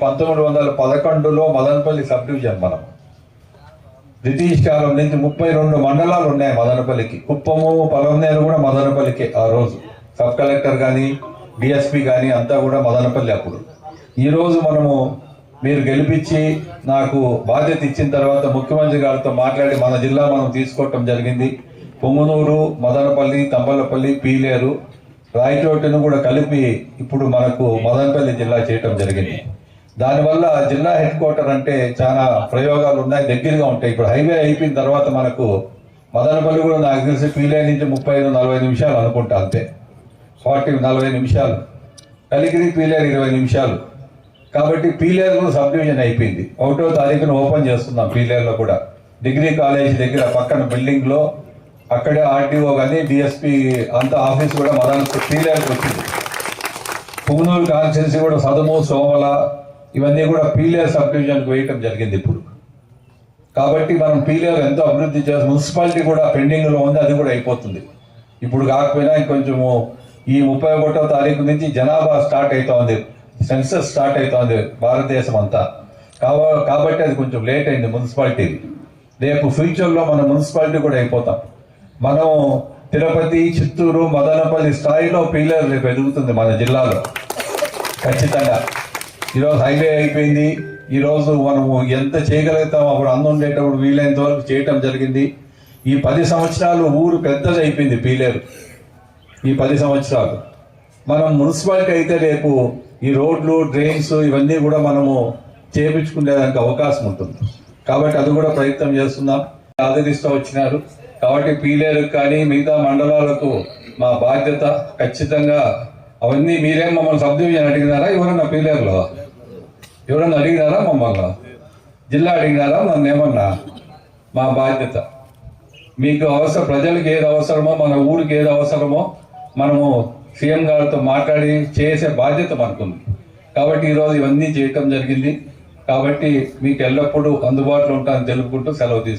1911లో Madanapalle sub division. మనం British కాలం నుంచి 32 మండలాలు ఉన్నాయి మదనపల్లికి. కుప్పము, పలమనేరు కూడా మదనపల్లికి. ఆ రోజు సబ్ కలెక్టర్ కానీ డిఎస్పీ కానీ అంతా కూడా మదనపల్లి. అప్పుడు ఈరోజు మనము మీరు గెలిపించి నాకు బాధ్యత ఇచ్చిన తర్వాత ముఖ్యమంత్రి గారితో మాట్లాడి మన జిల్లా మనం తీసుకోవటం జరిగింది. పొంగునూరు, మదనపల్లి, తంబలపల్లి, పీలేరు, రాయచోటిని కూడా కలిపి ఇప్పుడు మనకు మదనపల్లి జిల్లా చేయటం జరిగింది. దానివల్ల జిల్లా హెడ్ క్వార్టర్ అంటే చాలా ప్రయోగాలు ఉన్నాయి, దగ్గరగా ఉంటాయి. ఇప్పుడు హైవే అయిపోయిన తర్వాత మనకు మదనపల్లి కూడా నాకు తెలిసి పీలేరు నుంచి 35-40 నిమిషాలు అనుకుంటా, అంతే. 40 నిమిషాలు. కలిగిరి పీలేరు 20 నిమిషాలు. కాబట్టి పీలేరు కూడా సబ్ డివిజన్ అయిపోయింది. 1వ తారీఖున ఓపెన్ చేస్తున్నాం పీలేరులో కూడా. డిగ్రీ కాలేజ్ దగ్గర పక్కన బిల్డింగ్ లో అక్కడే ఆర్టీఓ కానీ డిఎస్పీ అంత ఆఫీస్ కూడా పీలేరుకి వచ్చింది. పుంగనూరు కాన్స్టిట్యున్సీ కూడా సదుము, సోమల ఇవన్నీ కూడా పీలేరు సబ్ డివిజన్కి వేయటం జరిగింది ఇప్పుడు. కాబట్టి మనం పీలేరు ఎంతో అభివృద్ధి చేస్తాం. మున్సిపాలిటీ కూడా పెండింగ్ లో ఉంది, అది కూడా అయిపోతుంది. ఇప్పుడు కాకపోయినా ఇంకొంచెము ఈ 31వ తారీఖు నుంచి జనాభా స్టార్ట్ అవుతోంది, సెన్సస్ స్టార్ట్ అవుతోంది భారతదేశం అంతా. కాబట్టి అది కొంచెం లేట్ అయింది మున్సిపాలిటీ. రేపు ఫ్యూచర్లో మన మున్సిపాలిటీ కూడా అయిపోతాం. మనం తిరుపతి, చిత్తూరు, మదనపల్లి స్థాయిలో పీలేరు రేపు ఎదుగుతుంది మన జిల్లాలో ఖచ్చితంగా. ఈరోజు హైవే అయిపోయింది. ఈరోజు మనము ఎంత చేయగలుగుతాం అప్పుడు ఉండేటప్పుడు వీలైనంత వరకు చేయటం జరిగింది. ఈ 10 సంవత్సరాలు ఊరు పెద్దది అయిపోయింది పీలేరు. ఈ 10 సంవత్సరాలు మనం మున్సిపాలిటీ అయితే రేపు ఈ రోడ్లు, డ్రైన్స్ ఇవన్నీ కూడా మనము చేయించుకునేదానికి అవకాశం ఉంటుంది. కాబట్టి అది కూడా ప్రయత్నం చేస్తున్నాం. ఆదరిస్తూ వచ్చినారు. కాబట్టి పీలేరుకు కానీ మిగతా మండలాలకు మా బాధ్యత ఖచ్చితంగా. అవన్నీ మీరేం మమ్మల్ని సబ్ డివిజన్ అడిగినారా? ఎవరన్నా పీలేరులో ఎవరన్నా అడిగినారా? మమ్మల్ని జిల్లా అడిగినారా? నన్ను ఏమన్నా? మా బాధ్యత మీకు అవసరం, ప్రజలకు ఏది అవసరమో, మన ఊరికి ఏది అవసరమో మనము సీఎం గారితో మాట్లాడి చేసే బాధ్యత మనకుంది. కాబట్టి ఈరోజు ఇవన్నీ చేయటం జరిగింది. కాబట్టి మీకు ఎల్లప్పుడూ అందుబాటులో ఉంటానని తెలుపుకుంటూ సెలవు తీసుకుంటాను.